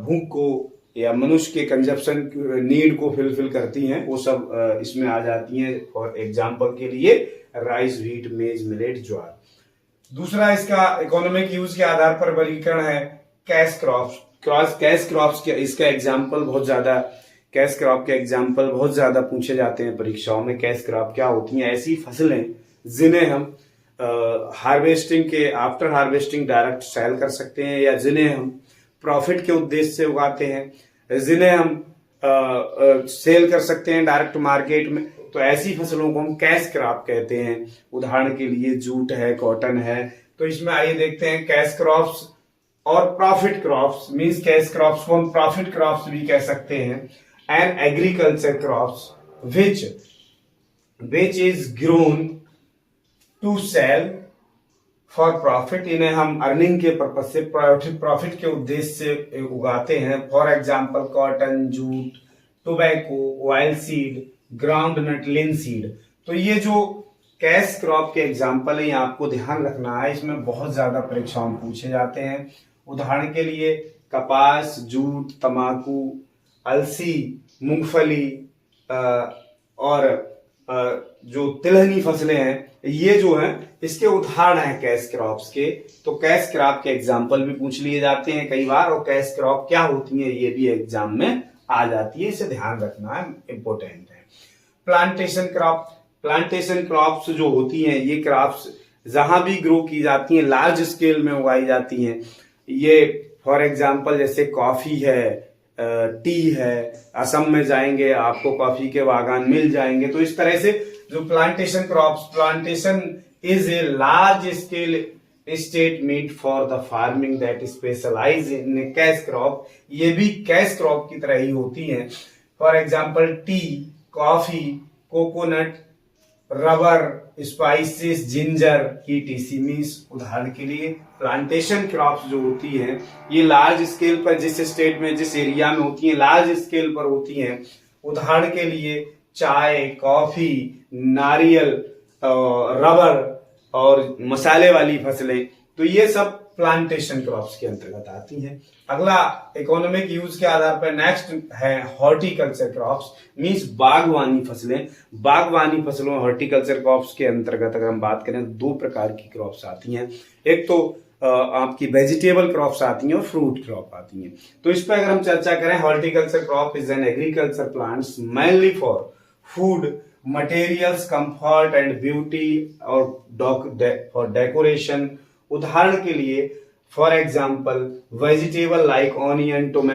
भूख को या मनुष्य के कंजप्शन नीड को फिलफिल करती हैं, वो सब इसमें आ जाती हैं। फॉर एग्जाम्पल के लिए राइस, व्हीट, मेज, मिलेट, ज्वार। दूसरा इसका इकोनॉमिक यूज के आधार पर वर्गीकरण है कैश क्रॉप्स। कैश क्रॉप्स के इसका एग्जाम्पल बहुत ज्यादा, कैश क्रॉप के एग्जाम्पल बहुत ज्यादा पूछे जाते हैं परीक्षाओं में। कैश क्रॉप क्या होती हैं? ऐसी फसलें जिन्हें हम हार्वेस्टिंग के आफ्टर हार्वेस्टिंग डायरेक्ट सेल कर सकते हैं, या जिन्हें हम प्रॉफिट के उद्देश्य से उगाते हैं, जिन्हें हम सेल कर सकते हैं डायरेक्ट मार्केट में। तो ऐसी फसलों को हम कैश क्रॉप कहते हैं। उदाहरण के लिए जूट है, कॉटन है। तो इसमें आइए देखते हैं कैश क्रॉप्स और profit crops. Means cash crops को हम प्रॉफिट क्रॉप्स भी कह सकते हैं। And agriculture crops which is grown to sell for profit. इन्हें हम अर्निंग के पर्पज से, प्रॉफिट के उद्देश्य से उगाते हैं। For example cotton, jute, tobacco, oil seed, ground nut, linseed. तो ये जो कैश क्रॉप के एग्जाम्पल है, ये आपको ध्यान रखना है। इसमें बहुत ज्यादा परीक्षाओं में पूछे जाते हैं। उदाहरण के लिए कपास, जूट, तंबाकू, अलसी, मूंगफली और जो तिलहनी फसलें हैं, ये जो हैं इसके उदाहरण हैं कैश क्रॉप्स के। तो कैश क्रॉप के एग्जाम्पल भी पूछ लिए जाते हैं कई बार, और कैश क्रॉप क्या होती है ये भी एग्जाम में आ जाती है। इसे ध्यान रखना है, इंपॉर्टेंट है। प्लांटेशन क्रॉप, प्लांटेशन क्रॉप्स जो होती हैं, ये क्रॉप्स जहां भी ग्रो की जाती हैं, लार्ज स्केल में उगाई जाती हैं। ये फॉर एग्जाम्पल जैसे कॉफी है, टी है। असम में जाएंगे आपको कॉफी के बागान मिल जाएंगे। तो इस तरह से जो plantation crops, plantation is a large scale state meet for the farming that specialize in cash crop. ये भी कैश क्रॉप की तरह ही होती हैं। For example tea, coffee, coconut, rubber, spices, ginger, ETC. Means उदाहरण के लिए प्लांटेशन क्रॉप्स जो होती हैं, ये लार्ज स्केल पर जिस स्टेट में, जिस एरिया में होती हैं, लार्ज स्केल पर होती हैं। उदाहरण के लिए चाय, कॉफी, नारियल, रबर और मसाले वाली फसलें। तो ये सब प्लांटेशन क्रॉप्स के अंतर्गत आती हैं। अगला इकोनॉमिक यूज के आधार पर नेक्स्ट है हॉर्टिकल्चर क्रॉप्स। मींस बागवानी फसलें। बागवानी फसलों, हॉर्टिकल्चर क्रॉप्स के अंतर्गत अगर हम बात करें तो दो प्रकार की क्रॉप्स आती हैं। एक तो आपकी वेजिटेबल क्रॉप्स आती हैं और फ्रूट क्रॉप आती हैं। तो इस पर अगर हम चर्चा करें, horticulture crop is an agriculture plants mainly for food materials, comfort and beauty और फॉर डेकोरेशन। उदाहरण के लिए for example vegetable like onion, tomato,